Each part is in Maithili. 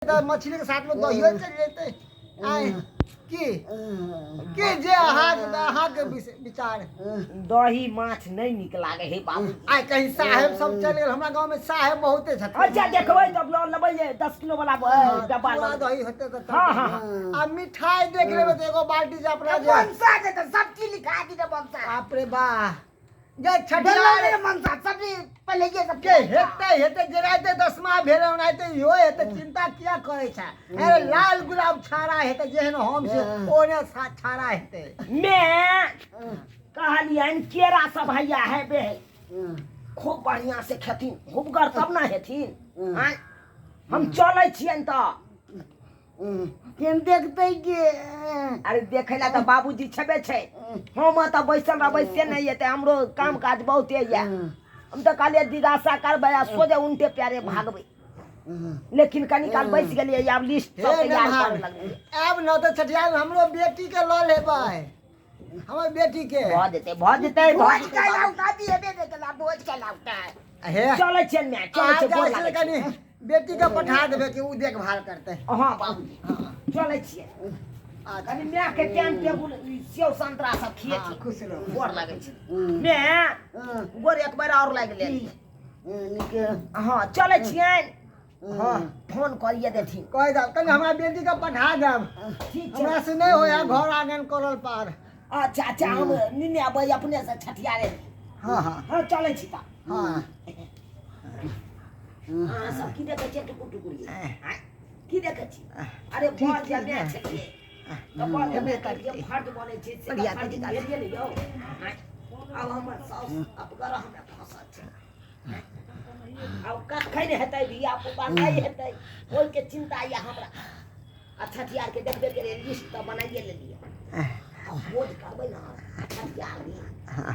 मछली के साथ में दहियो चल जेते आए की जे अहाँ के विचार दही माछ नहीं निक लागे हे बाबू आइ कहीं साहेब सब चल गेल हमरा गांव में साहेब बहुते छथिन अच्छा देखबै तब लेबै 10 किलो वाला डब्बा पूरा दही होते त हां हां आ मिठाई देख लेबै त एगो बाल्टी से अपना जे मनसा जे त सब चीज लिखा दी त मनसा बाप रे बा जे छठियार मनसा सब पहले ये सब के हेते जराते 10वां भेले ओनाते यो हेते चिंता किया करे छ अरे लाल गुलाब छाड़ा हेते जेहन हम से ओने छाड़ा हेते मैं कहलियन केरा सब हैया है बे खूब बढ़िया से खेथिन खूब गर तब ना हेथिन हम चलै छियन त केन देखते के अरे देखैला त बाबूजी छबे छै हम त बैसल रहबै से नहीं हेते हमरो काम काज बहुत है हम तो कहलिए दिगासा करबै आ सोजे उनटे प्यारे भागबै लेकिन कनी काल बैस गेलिए अब लिस्ट सब तैयार कर लगलिए अब न त छठियार हमरो बेटी के ल लेबै हमर बेटी के भ जेते भोज के लाउता दी हेबे देला भोज के लाउता हे चलै छै मैं चलै छै बोल चल कनी बेटी के पठा देबे कि उ देखभाल करते हां बाबूजी चलै छियै कनी मैं के टाइम टेबुल सेव संतरा सब खिए छी खुश रहो गोर लागे छै मैं गोर एक बार और लाग ले हां चलै छियै हां फोन करिए देथिन कह दब कनी हमरा बेटी के पठा देब ठीक छै हमरा से नहीं होया घर आंगन करल पार अच्छा अच्छा हम निने आबै अपने से छठियारे हां हां हां चलै छी त हां सब की देखे छै टुकुर की देखे छी अरे बहुत ज्यादा छै कपाल हेबे करके फट बने छै से फट भेलिए ले यौ अब हमर साउस अपगर हमरा फंसा छै अब कखै ने हेतै बिया पुता नहीं हेतै कोई के चिंता या हमरा अच्छा ठियार के देखबे के लिस्ट त बनाइए ले लिया अब भोज करबै ना ठियार भी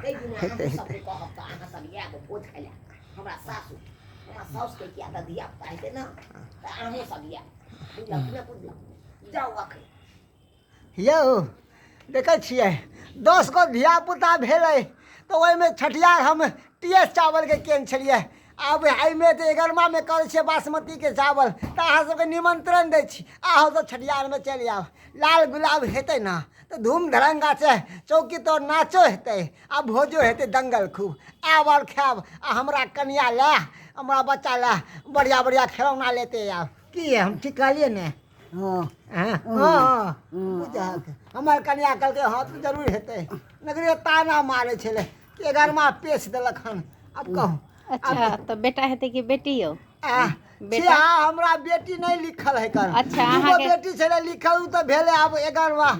कई दिन हम सब के कहब त अहाँ सब या भोज खाइला हमरा सासू हमरा साउस के किया त दिया पुता हेतै ना त अहाँ सब या बुझला जाओ आखे यौ देखै छियै 10 गो धिया पुता भेलै तऽ ओहिमे छठियार हम टीएस चावल के केन छलियै आब एहिमे तऽ 11वां में करै छियै बासमती के चावल तऽ अहाँ सबके निमंत्रण दै छी अहाँ सब छठियार में चलि आउ लाल गुलाब हेतै ना तऽ धूम धड़ंगा से चौकी तो नाचो हेतै आ भोजो हेतै दंगल खूब आब और खायब आ हमरा कनिया ला हमरा बच्चा ला बढ़िया बढ़िया खिलौना लेते आब की हम ठीक कहलियै ने हमार कन्या कल के हाथ जरूर हेतै नगरी ताना मारे छले कि 11वां पेश देलक हन अब कहूँ अच्छा तो बेटा हेतै कि बेटी हो बेटा हमरा बेटी नहीं लिखल है कर अच्छा अहाँ के बेटी छले लिखल उ त भेले अब 11वां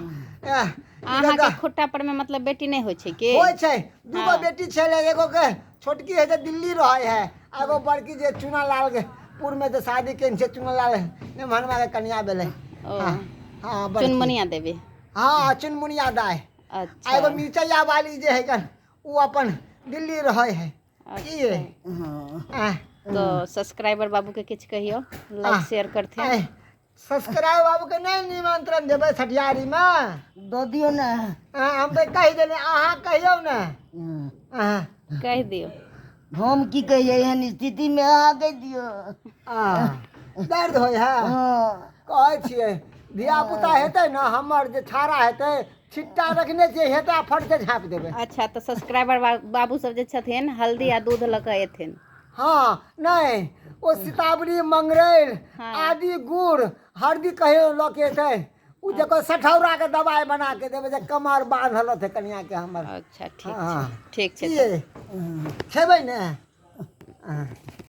अहाँ के खुट्टा पर में मतलब बेटी नहीं होय छै के होय छै दूगो बेटी छले एगो के छोटकी है जे दिल्ली रहे है एगो बड़की जे चुना लाल के पुर में तो शादी केन से चुना लाल ने मनवा के कन्या भेले हां चुनमुनिया देवी हां चुनमुनिया दाई अच्छा एगो मिर्चैया वाली जे है कन उ अपन दिल्ली रहे है की तो सब्सक्राइबर बाबू के किछ कहियो लाइक शेयर करथे सब्सक्राइब बाबू के नहीं निमंत्रण देबे छठियारी में दो दियो ना हम तो कह देने अहाँ कहियो ना कह दियो हम की कहिए एहन स्थिति में आ गई दियो दर्द होय है कहै छियै धिया पुता हेतै ना हमर जे छाड़ा हेतै छिट्टा रखने जे हेतै फट से झाँप देबै अच्छा तो सब्सक्राइबर बाबू सब जे छथिन हल्दी आ दूध लऽ के एथिन हाँ नहीं ओ सीताबरी मंगरैल आदि गुड़ हल्दी कहियो लऽ के एतै उ जकर सठौरा के दवाई बना के देबै जे कमर बांधल है कन्या के हमर अच्छा ठीक छै खेबै ने